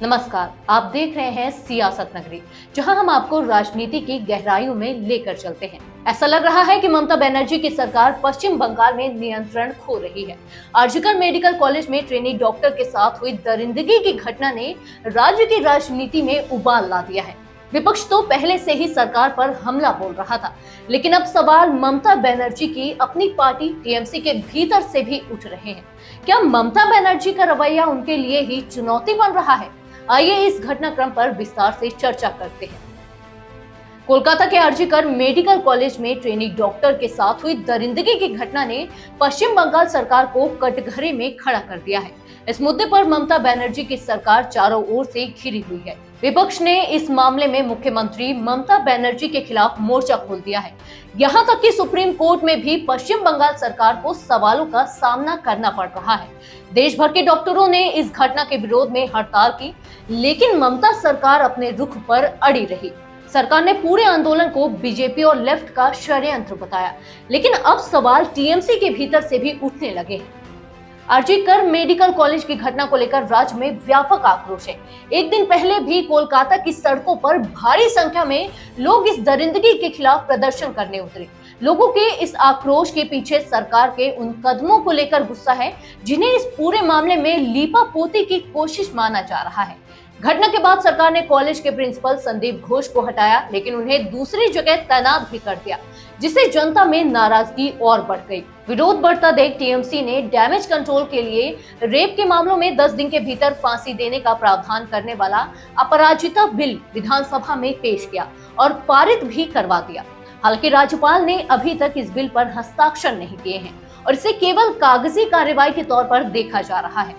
नमस्कार, आप देख रहे हैं सियासत नगरी, जहां हम आपको राजनीति की गहराइयों में लेकर चलते हैं। ऐसा लग रहा है कि ममता बनर्जी की सरकार पश्चिम बंगाल में नियंत्रण खो रही है। आरजीकर मेडिकल कॉलेज में ट्रेनी डॉक्टर के साथ हुई दरिंदगी की घटना ने राज्य की राजनीति में उबाल ला दिया है। विपक्ष तो पहले से ही सरकार पर हमला बोल रहा था, लेकिन अब सवाल ममता बनर्जी की अपनी पार्टी टीएमसी के भीतर से भी उठ रहे हैं। क्या ममता बनर्जी का रवैया उनके लिए ही चुनौती बन रहा है? आइए इस घटनाक्रम पर विस्तार से चर्चा करते हैं। कोलकाता के आरजीकर मेडिकल कॉलेज में ट्रेनी डॉक्टर के साथ हुई दरिंदगी की घटना ने पश्चिम बंगाल सरकार को कटघरे में खड़ा कर दिया है। इस मुद्दे पर ममता बनर्जी की सरकार चारों ओर से घिरी हुई है। विपक्ष ने इस मामले में मुख्यमंत्री ममता बनर्जी के खिलाफ मोर्चा खोल दिया है। यहाँ तक कि सुप्रीम कोर्ट में भी पश्चिम बंगाल सरकार को सवालों का सामना करना पड़ रहा है। देश भर के डॉक्टरों ने इस घटना के विरोध में हड़ताल की, लेकिन ममता सरकार अपने रुख पर अड़ी रही। सरकार ने पूरे आंदोलन को बीजेपी और लेफ्ट का षड्यंत्र बताया, लेकिन अब सवाल टीएमसी के भीतर से भी उठने लगे हैं। आरजीकर मेडिकल कॉलेज की घटना को लेकर राज्य में व्यापक आक्रोश है। एक दिन पहले भी कोलकाता की सड़कों पर भारी संख्या में लोग इस दरिंदगी के खिलाफ प्रदर्शन करने उतरे। लोगों के इस आक्रोश के पीछे सरकार के उन कदमों को लेकर गुस्सा है, जिन्हें इस पूरे मामले में लीपापोती की कोशिश माना जा रहा है। घटना के बाद सरकार ने कॉलेज के प्रिंसिपल संदीप घोष को हटाया, लेकिन उन्हें दूसरी जगह तैनात भी कर दिया, जिससे जनता में नाराजगी और बढ़ गई। विरोध बढ़ता देख टीएमसी ने डैमेज कंट्रोल के लिए रेप के मामलों में 10 दिन के भीतर फांसी देने का प्रावधान करने वाला अपराजिता बिल विधानसभा में पेश किया और पारित भी करवा दिया। हालांकि राज्यपाल ने अभी तक इस बिल पर हस्ताक्षर नहीं किए हैं और इसे केवल कागजी कार्रवाई के तौर पर देखा जा रहा है।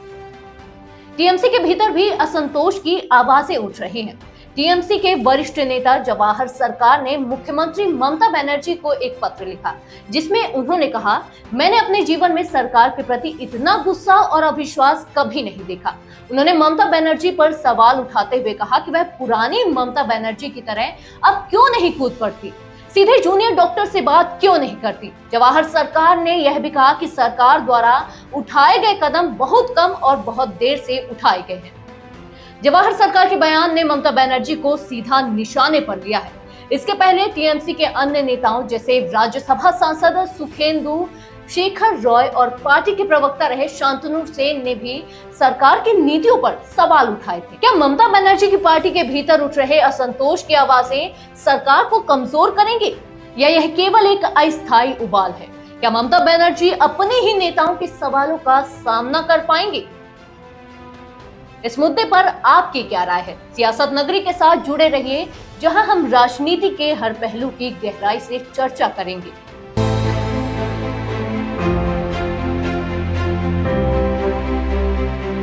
टीएमसी के भीतर भी असंतोष की आवाजें उठ रही हैं। टीएमसी के वरिष्ठ नेता जवाहर सरकार ने मुख्यमंत्री ममता बनर्जी को एक पत्र लिखा, जिसमें उन्होंने कहा, मैंने अपने जीवन में सरकार के प्रति इतना गुस्सा और अविश्वास कभी नहीं देखा। उन्होंने ममता बनर्जी पर सवाल उठाते हुए कहा कि वह पुरानी ममता बनर्जी की तरह अब क्यों नहीं कूद पड़ती, सीधे जूनियर डॉक्टर से बात क्यों नहीं करती। जवाहर सरकार ने यह भी कहा कि सरकार द्वारा उठाए गए कदम बहुत कम और बहुत देर से उठाए गए हैं। जवाहर सरकार के बयान ने ममता बनर्जी को सीधा निशाने पर लिया है। इसके पहले टीएमसी के अन्य नेताओं जैसे राज्यसभा सांसद सुखेंदु शेखर रॉय और पार्टी के प्रवक्ता रहे शांतनु सेन ने भी सरकार की नीतियों पर सवाल उठाए थे। क्या ममता बनर्जी की पार्टी के भीतर उठ रहे असंतोष की आवाजें सरकार को कमजोर करेंगी, या यह केवल एक अस्थायी उबाल है? क्या ममता बनर्जी अपने ही नेताओं के सवालों का सामना कर पाएंगी? इस मुद्दे पर आपकी क्या राय है? सियासत नगरी के साथ जुड़े रहिए, जहां हम राजनीति के हर पहलू की गहराई से चर्चा करेंगे।